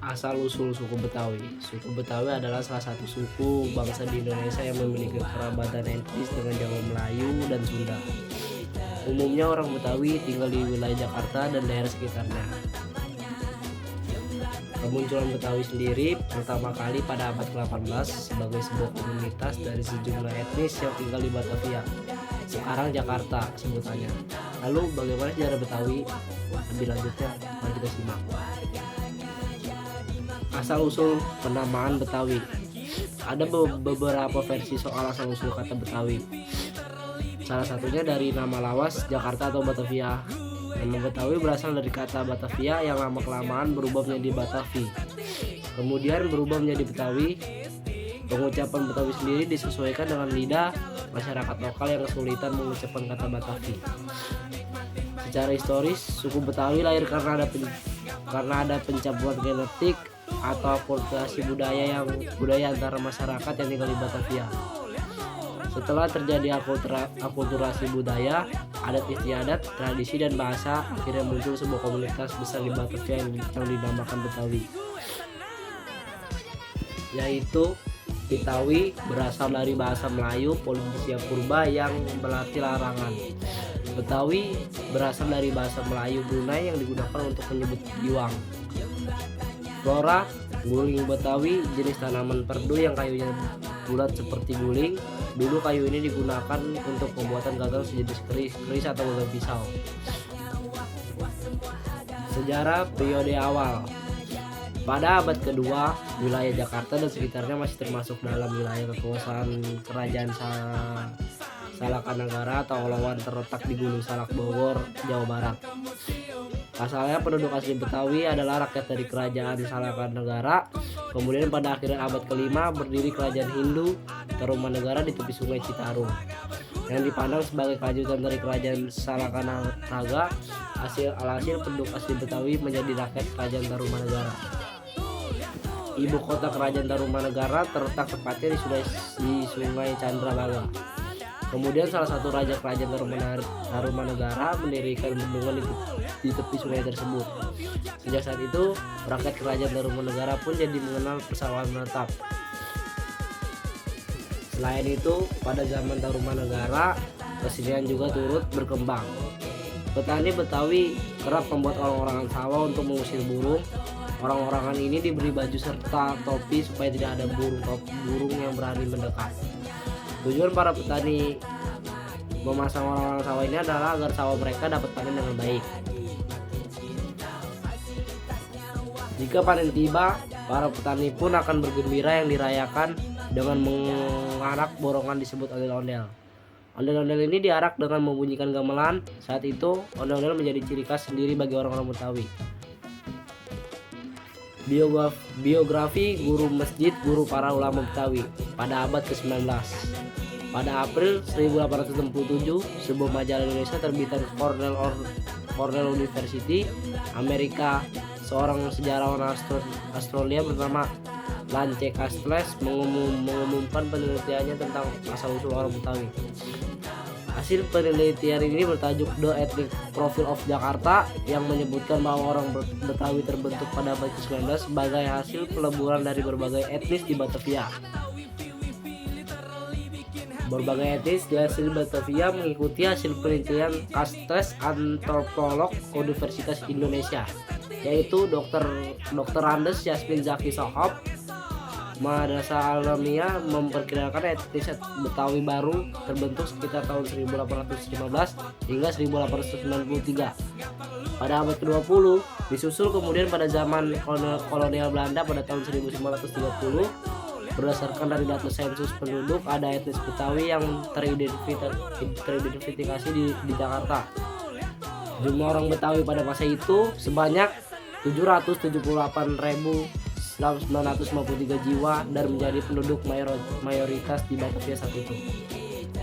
Asal-usul suku Betawi. Suku Betawi adalah salah satu suku bangsa di Indonesia yang memiliki kerabatan etnis dengan Jawa, Melayu, dan Sunda. Umumnya orang Betawi tinggal di wilayah Jakarta dan daerah sekitarnya. Kemunculan Betawi sendiri pertama kali pada abad ke-18 sebagai sebuah komunitas dari sejumlah etnis yang tinggal di Batavia, sekarang Jakarta sebutannya. Lalu bagaimana sejarah Betawi? Lebih lanjutnya mari kita simak. Asal-usul penamaan Betawi. Ada beberapa versi soal asal-usul kata Betawi. Salah satunya dari nama lawas Jakarta atau Batavia. Nama Betawi berasal dari kata Batavia yang lama-kelamaan berubah menjadi Batavi. Kemudian berubah menjadi Betawi. Pengucapan Betawi sendiri disesuaikan dengan lidah masyarakat lokal yang kesulitan mengucapkan kata Batavi. Secara historis, suku Betawi lahir karena ada pencampuran genetik atau akulturasi budaya antara masyarakat yang tinggal di Batavia. Setelah terjadi akulturasi budaya, adat istiadat, tradisi, dan bahasa, akhirnya muncul sebuah komunitas besar di Batavia yang dinamakan Betawi, yaitu Betawi berasal dari bahasa Melayu Polynesia Purba yang berarti larangan. Betawi berasal dari bahasa Melayu Brunei yang digunakan untuk menyebut giwang. Flora, guling Betawi jenis tanaman perdu yang kayunya bulat seperti guling. Dulu kayu ini digunakan untuk pembuatan gagang sejenis keris atau gagang pisau. Sejarah periode awal. Pada abad kedua, wilayah Jakarta dan sekitarnya masih termasuk dalam wilayah kekuasaan Kerajaan Salakanagara atau Olowan, terletak di Gunung Salak, Bogor, Jawa Barat. Asalnya penduduk asli Betawi adalah rakyat dari Kerajaan Salakanagara. Kemudian pada akhir abad ke-5 berdiri Kerajaan Hindu Tarumanegara di tepi Sungai Citarum, yang dipandang sebagai kelanjutan dari Kerajaan Salakanagara. Alhasil penduduk asli Betawi menjadi rakyat Kerajaan Tarumanegara. Ibu kota Kerajaan Tarumanegara terletak tepatnya di Sungai Candrabaga. Kemudian salah satu raja Kerajaan Tarumanegara mendirikan bendungan di tepi sungai tersebut. Sejak saat itu, rakyat Kerajaan Tarumanegara pun jadi mengenal persawahan menetap. Selain itu, pada zaman Tarumanegara, kesenian juga turut berkembang. Petani Betawi kerap membuat orang-orangan sawah untuk mengusir burung. Orang-orangan ini diberi baju serta topi supaya tidak ada burung yang berani mendekat. Tujuan para petani memasang orang-orang sawah ini adalah agar sawah mereka dapat panen dengan baik. Jika panen tiba, para petani pun akan bergembira yang dirayakan dengan mengarak borongan disebut ondel-ondel. Ondel-ondel ini diarak dengan membunyikan gamelan. Saat itu, ondel-ondel menjadi ciri khas sendiri bagi orang-orang Betawi. Biografi guru masjid guru para ulama Betawi pada abad ke-19. Pada April 1867, sebuah majalah Indonesia terbitan Cornell University, Amerika, seorang sejarawan Australia bernama Lance Castells mengumumkan penelitiannya tentang asal-usul orang Betawi. Hasil penelitian ini bertajuk The Ethnic Profile of Jakarta, yang menyebutkan bahwa orang Betawi terbentuk pada abad ke-19 sebagai hasil peleburan dari berbagai etnis di Batavia. Berbagai etnis di hasil Batavia mengikuti hasil penelitian Castells, antropolog Universitas Indonesia, yaitu Dr. Andes Yasmin Zaki Sohob. Madrasah Alamiah memperkirakan etnis Betawi baru terbentuk sekitar tahun 1815 hingga 1893. Pada abad ke-20 disusul kemudian pada zaman kolonial Belanda pada tahun 1930. Berdasarkan dari data sensus penduduk, ada etnis Betawi yang teridentifikasi di Jakarta. Jumlah orang Betawi pada masa itu sebanyak 778.953 jiwa dan menjadi penduduk mayoritas di Batavia saat itu.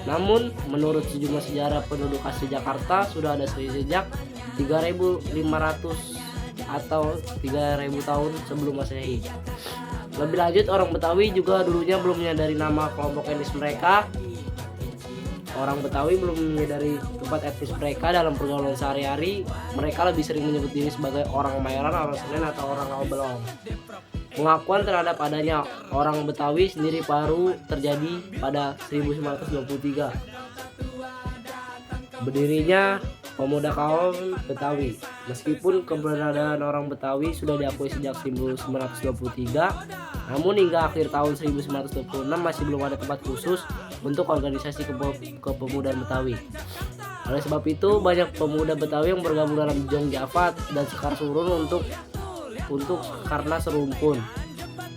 Namun, menurut sejumlah sejarah penduduk asli Jakarta sudah ada sejak 3.500 atau 3.000 tahun sebelum Masehi. Lebih lanjut, orang Betawi juga dulunya belum menyadari nama kelompok etnis mereka. orang Betawi belum menyadari tempat etnis mereka dalam pergaulan sehari-hari. Mereka lebih sering menyebut diri sebagai orang Kemayoran, orang Senen, atau orang Obelong. Pengakuan terhadap adanya orang Betawi sendiri baru terjadi pada 1923. Berdirinya Pemuda Kaum Betawi. Meskipun keberadaan orang Betawi sudah diakui sejak 1923, namun hingga akhir tahun 1926 masih belum ada tempat khusus untuk organisasi kepemudaan Betawi. Oleh sebab itu, banyak pemuda Betawi yang bergabung dalam Jong Jafat dan Sekar Surun untuk karena serumpun.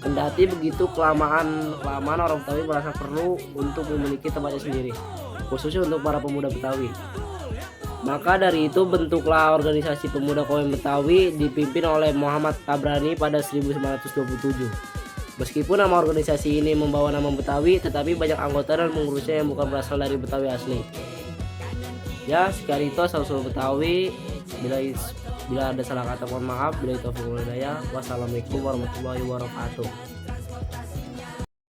Kendati begitu, kelamaan orang Betawi merasa perlu untuk memiliki tempatnya sendiri, khususnya untuk para pemuda Betawi. Maka dari itu bentuklah organisasi pemuda kaum Betawi dipimpin oleh Muhammad Tabrani pada 1927. Meskipun nama organisasi ini membawa nama Betawi, tetapi banyak anggota dan pengurusnya yang bukan berasal dari Betawi asli. Ya, sekian itu asal-usul Betawi. Bila ada salah kata mohon maaf. Bila itu hidayah. Wassalamualaikum warahmatullahi wabarakatuh.